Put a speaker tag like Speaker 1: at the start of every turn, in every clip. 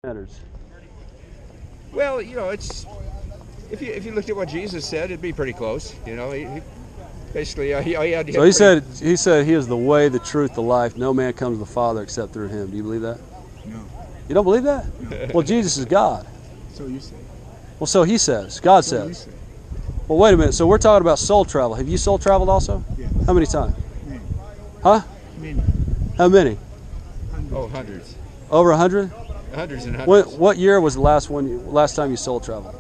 Speaker 1: matters?
Speaker 2: Well, it's if you looked at what Jesus said, it'd be pretty close. He basically he had.
Speaker 1: So he said he is the way, the truth, the life. No man comes to the Father except through him. Do you believe that?
Speaker 3: No.
Speaker 1: You don't believe that?
Speaker 3: No.
Speaker 1: Well, Jesus is God.
Speaker 3: So you say.
Speaker 1: Well, so he says. God
Speaker 3: So you
Speaker 1: says.
Speaker 3: say.
Speaker 1: Well, wait a minute. So we're talking about soul travel. Have you soul traveled also?
Speaker 3: Yes.
Speaker 1: How many times?
Speaker 3: Many.
Speaker 1: Huh?
Speaker 3: Many.
Speaker 1: How many?
Speaker 3: Hundreds.
Speaker 2: Oh, hundreds.
Speaker 1: Over 100?
Speaker 2: Hundreds and hundreds.
Speaker 1: What year was the last time you soul traveled?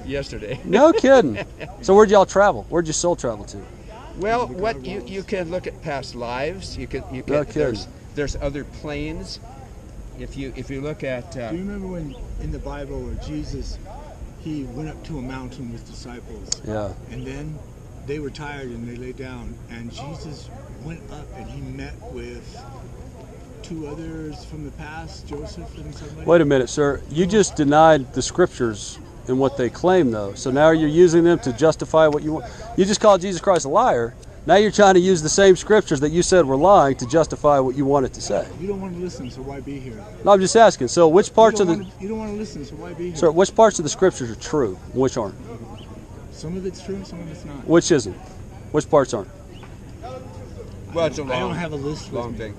Speaker 3: Yesterday.
Speaker 1: No kidding. So where'd y'all travel? Where'd you soul travel to?
Speaker 2: Well, what you can look at past lives. You can.
Speaker 1: No kidding.
Speaker 2: There's other planes. If you look at.
Speaker 3: Do you remember when in the Bible where Jesus, he went up to a mountain with disciples?
Speaker 1: Yeah.
Speaker 3: And then they were tired and they lay down, and Jesus went up and he met with two others from the past, Joseph and somebody.
Speaker 1: Wait a minute, sir. You just denied the scriptures and what they claim, though. So now you're using them to justify what you want. You just called Jesus Christ a liar. Now you're trying to use the same scriptures that you said were lying to justify what you wanted to say.
Speaker 3: You don't want to listen, so why be here?
Speaker 1: No, I'm just asking. So which parts of the
Speaker 3: You don't want to listen, so why be here?
Speaker 1: sir, which parts of the scriptures are true and which aren't?
Speaker 3: Some of it's true, some of it's not.
Speaker 1: Which isn't? Which parts aren't?
Speaker 2: Well, it's a long.
Speaker 3: I don't have a list with
Speaker 2: long
Speaker 3: me.
Speaker 2: thing.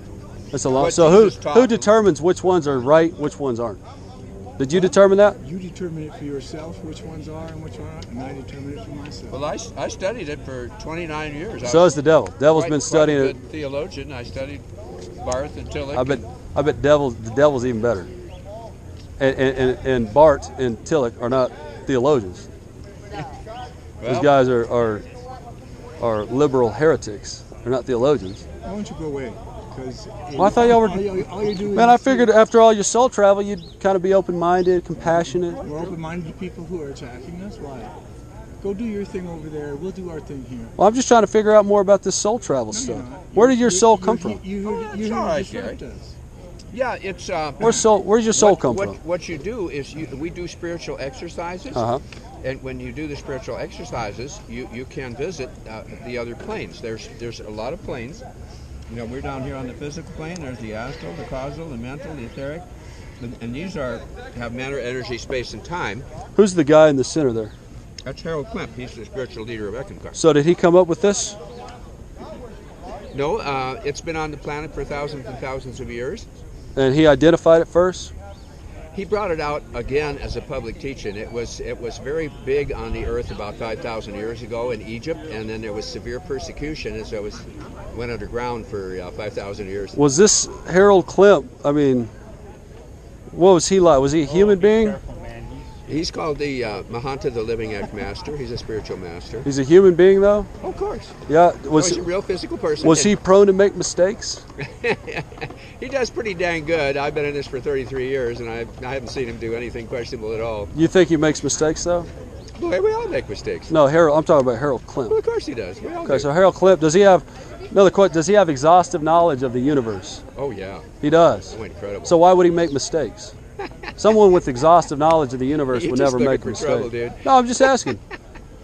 Speaker 1: That's a lot.
Speaker 2: What
Speaker 1: So
Speaker 2: Jesus
Speaker 1: who
Speaker 2: taught.
Speaker 1: determines which ones are right, which ones aren't? Did you determine that?
Speaker 3: You determine it for yourself, which ones are and which aren't, and I determine it for myself.
Speaker 2: Well, I studied it for 29 years.
Speaker 1: So has the devil. Devil's been studying
Speaker 2: quite a
Speaker 1: it.
Speaker 2: good theologian. I studied Barth and Tillich.
Speaker 1: I bet the devil's even better. And Bart and Tillich are not theologians. Those guys are liberal heretics. They're not theologians.
Speaker 3: Why don't you go away? Because
Speaker 1: Well, I thought y'all were.
Speaker 3: all you're doing.
Speaker 1: Man, I figured after all your soul travel, you'd kind of be open-minded, compassionate.
Speaker 3: We're open-minded to people who are attacking us. Why? Go do your thing over there. We'll do our thing here.
Speaker 1: Well, I'm just trying to figure out more about this soul travel
Speaker 3: No,
Speaker 1: stuff.
Speaker 3: you're not.
Speaker 1: Where did your soul
Speaker 3: You're-
Speaker 1: come from?
Speaker 3: You
Speaker 2: all right,
Speaker 3: distract us.
Speaker 2: Yeah, it's.
Speaker 1: Where's your soul come from?
Speaker 2: What you do is we do spiritual exercises.
Speaker 1: Uh-huh.
Speaker 2: And when you do the spiritual exercises, you can visit the other planes. There's a lot of planes. We're down here on the physical plane. There's the astral, the causal, the mental, the etheric, and these have matter, energy, space, and time.
Speaker 1: Who's the guy in the center there?
Speaker 2: That's Harold Klemp. He's the spiritual leader of Eckanar.
Speaker 1: So did he come up with this?
Speaker 2: No, it's been on the planet for thousands and thousands of years.
Speaker 1: And he identified it first?
Speaker 2: He brought it out again as a public teaching. It was very big on the earth about 5,000 years ago in Egypt, and then there was severe persecution, and so it went underground for 5,000 years.
Speaker 1: Was this Harold Klemp? I mean, what was he like? Was he a human being?
Speaker 2: He's called the Mahanta, the living Ek master. He's a spiritual master.
Speaker 1: He's a human being, though?
Speaker 2: Of course.
Speaker 1: Yeah.
Speaker 2: He's a real physical person.
Speaker 1: Was he prone to make mistakes?
Speaker 2: He does pretty dang good. I've been in this for 33 years, and I haven't seen him do anything questionable at all.
Speaker 1: You think he makes mistakes, though?
Speaker 2: Boy, we all make mistakes.
Speaker 1: No, Harold. I'm talking about Harold Klemp.
Speaker 2: Well, of course he does. We all
Speaker 1: Okay,
Speaker 2: do.
Speaker 1: so Harold Klemp, does he have another question? Does he have exhaustive knowledge of the universe?
Speaker 2: Oh, yeah.
Speaker 1: He does.
Speaker 2: Oh, incredible.
Speaker 1: So why would he make mistakes? Someone with exhaustive knowledge of the universe
Speaker 2: You're
Speaker 1: would
Speaker 2: just
Speaker 1: never
Speaker 2: looking
Speaker 1: make
Speaker 2: for
Speaker 1: mistakes.
Speaker 2: trouble, dude.
Speaker 1: No, I'm just asking.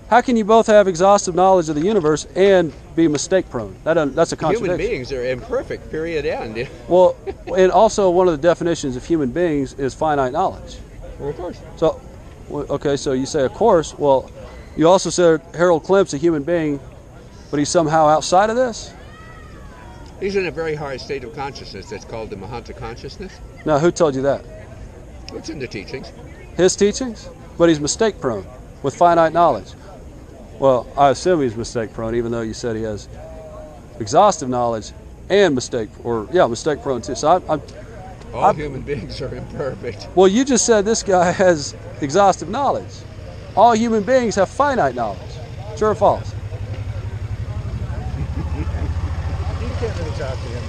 Speaker 1: How can you both have exhaustive knowledge of the universe and be mistake prone? That's a contradiction.
Speaker 2: Human beings are imperfect, period, end.
Speaker 1: Well, and also one of the definitions of human beings is finite knowledge.
Speaker 2: Well, of course.
Speaker 1: So, okay, so you say of course. Well, you also said Harold Klemp's a human being, but he's somehow outside of this?
Speaker 2: He's in a very high state of consciousness that's called the Mahanta consciousness.
Speaker 1: Now, who told you that?
Speaker 2: It's in the teachings.
Speaker 1: His teachings? But he's mistake prone with finite knowledge. Well, I assume he's mistake prone, even though you said he has exhaustive knowledge and mistake prone too. So
Speaker 2: All human beings are imperfect.
Speaker 1: well, you just said this guy has exhaustive knowledge. All human beings have finite knowledge. True or false?
Speaker 3: You can't really talk to him.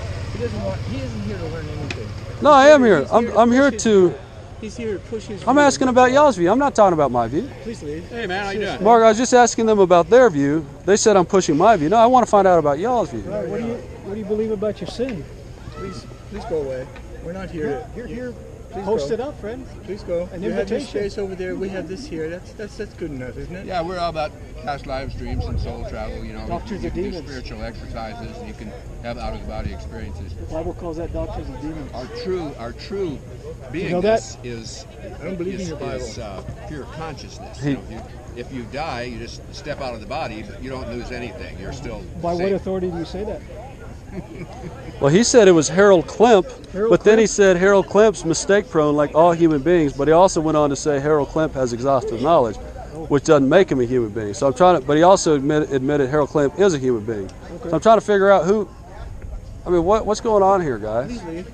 Speaker 3: He isn't here to learn anything.
Speaker 1: No, I am here. I'm here to.
Speaker 3: He's here to push his.
Speaker 1: I'm asking about y'all's view. I'm not talking about my view.
Speaker 3: Please leave.
Speaker 2: Hey, man, how you doing?
Speaker 1: Mark, I was just asking them about their view. They said I'm pushing my view. No, I want to find out about y'all's view.
Speaker 4: Right, what do you believe about your sin?
Speaker 3: Please go away. We're not here.
Speaker 4: You're here Post it up, friend.
Speaker 3: Please go.
Speaker 4: An
Speaker 3: You have your
Speaker 4: invitation.
Speaker 3: space over there. We have this here. That's good enough, isn't it?
Speaker 2: Yeah, we're all about past live streams and soul travel. You know,
Speaker 4: Doctrines
Speaker 2: you
Speaker 4: of
Speaker 2: can do
Speaker 4: demons.
Speaker 2: spiritual exercises. You can have out of the body experiences.
Speaker 4: The Bible calls that doctrines of demons.
Speaker 2: Our true beingness
Speaker 4: know that?
Speaker 2: is
Speaker 3: I don't believe in your Bible.
Speaker 2: is pure consciousness. You know, if you die, you just step out of the body, but you don't lose anything. You're still
Speaker 4: By what
Speaker 2: safe.
Speaker 4: authority do you say that?
Speaker 1: Well, he said it was Harold Klemp,
Speaker 4: Harold
Speaker 1: but then he
Speaker 4: Klemp?
Speaker 1: said Harold Klemp's mistake prone like all human beings, but he also went on to say Harold Klemp has exhaustive knowledge, which doesn't make him a human being. So I'm trying to, but he also admitted Harold Klemp is a human being.
Speaker 4: Okay.
Speaker 1: So I'm trying to figure out what's going on here, guys?
Speaker 3: Please leave.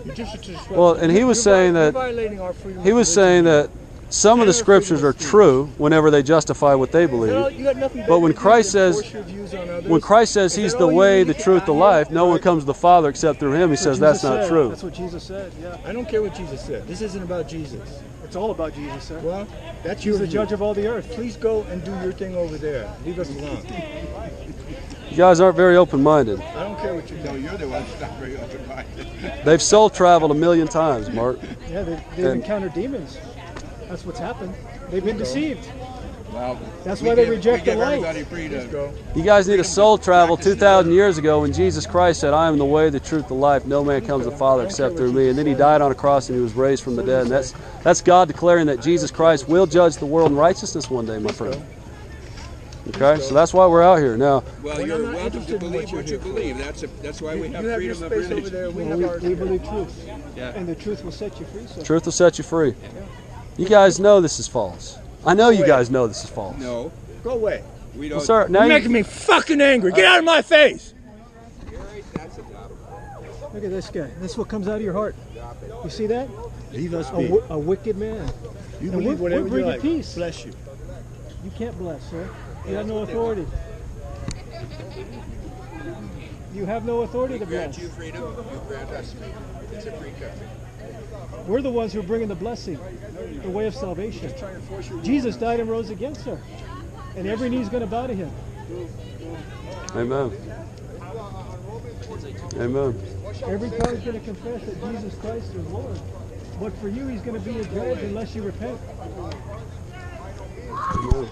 Speaker 3: You're just
Speaker 1: Well, and he was saying
Speaker 3: you're
Speaker 1: that
Speaker 3: violating our freedom
Speaker 1: he
Speaker 3: of
Speaker 1: was
Speaker 3: religion.
Speaker 1: saying that some of the scriptures are true whenever they justify what they
Speaker 3: Well,
Speaker 1: believe.
Speaker 3: you got nothing
Speaker 1: But
Speaker 3: better
Speaker 1: when
Speaker 3: to do
Speaker 1: Christ
Speaker 3: than
Speaker 1: says,
Speaker 3: force your views on others.
Speaker 1: when Christ says
Speaker 3: Is
Speaker 1: he's
Speaker 3: that
Speaker 1: the
Speaker 3: all you
Speaker 1: way,
Speaker 3: need
Speaker 1: the
Speaker 3: to
Speaker 1: truth,
Speaker 3: add
Speaker 1: the
Speaker 3: here?
Speaker 1: life, no one comes to the Father except through him. He says that's
Speaker 4: Jesus
Speaker 1: not
Speaker 4: said.
Speaker 1: true.
Speaker 4: That's what Jesus said, yeah.
Speaker 3: I don't care what Jesus said. This isn't about Jesus.
Speaker 4: It's all about Jesus, sir.
Speaker 3: Well, that's
Speaker 4: He's
Speaker 3: your
Speaker 4: the
Speaker 3: view.
Speaker 4: judge of all the earth.
Speaker 3: Please go and do your thing over there. Leave us alone.
Speaker 1: You guys aren't very open-minded.
Speaker 3: I don't care what you
Speaker 2: No,
Speaker 3: do.
Speaker 2: you're the one that's not very open-minded.
Speaker 1: They've soul traveled 1,000,000 times, Mark.
Speaker 4: Yeah, they've
Speaker 1: And-
Speaker 4: encountered demons. That's what's happened. They've been deceived.
Speaker 2: Well,
Speaker 4: That's
Speaker 2: we
Speaker 4: why they
Speaker 2: give-
Speaker 4: reject
Speaker 2: we give
Speaker 4: the light.
Speaker 2: everybody free to
Speaker 3: Please go.
Speaker 1: You guys need to soul travel 2,000 years ago when Jesus Christ said, I am the way, the truth, the life. No man comes to the Father except through me. And then he died on a cross and he was raised from the dead. And that's God declaring that Jesus Christ will judge the world in righteousness one day, my friend. Okay, so that's why we're out here. Now,
Speaker 2: Well,
Speaker 3: Well,
Speaker 2: you're
Speaker 3: I'm not
Speaker 2: welcome to
Speaker 3: interested in
Speaker 2: believe
Speaker 3: what you're
Speaker 2: what you
Speaker 3: here for.
Speaker 2: believe. That's why we
Speaker 3: You
Speaker 2: have
Speaker 3: have your
Speaker 2: freedom of
Speaker 3: space over
Speaker 2: religion.
Speaker 3: there. We
Speaker 4: Well,
Speaker 3: have ours.
Speaker 4: we believe truth.
Speaker 2: Yeah.
Speaker 4: And the truth will set you free, sir.
Speaker 1: truth will set you free. You guys know this is false. I know you guys know this is false.
Speaker 2: No,
Speaker 3: Go away.
Speaker 2: we don't.
Speaker 1: Well, sir, now
Speaker 3: You're
Speaker 1: you,
Speaker 3: making me fucking angry. Get out of my face.
Speaker 2: Gary, that's a
Speaker 4: Look at this guy. That's what comes out of your heart. You see that?
Speaker 3: Leave us
Speaker 4: A wicked man.
Speaker 3: You
Speaker 4: And
Speaker 3: believe
Speaker 4: we're
Speaker 3: whatever you
Speaker 4: bringing
Speaker 3: like.
Speaker 4: peace.
Speaker 3: Bless you.
Speaker 4: You can't bless, sir. You have no authority. You have no authority to
Speaker 2: grant
Speaker 4: bless.
Speaker 2: you freedom, you grant us freedom. It's a free country.
Speaker 4: We're the ones who are bringing the blessing, the way of salvation. Jesus died and rose again, sir. And every knee's going to bow to him.
Speaker 1: amen. Amen.
Speaker 4: Every tongue's going to confess that Jesus Christ is Lord. But for you, he's going to be a judge unless you repent.
Speaker 1: Amen.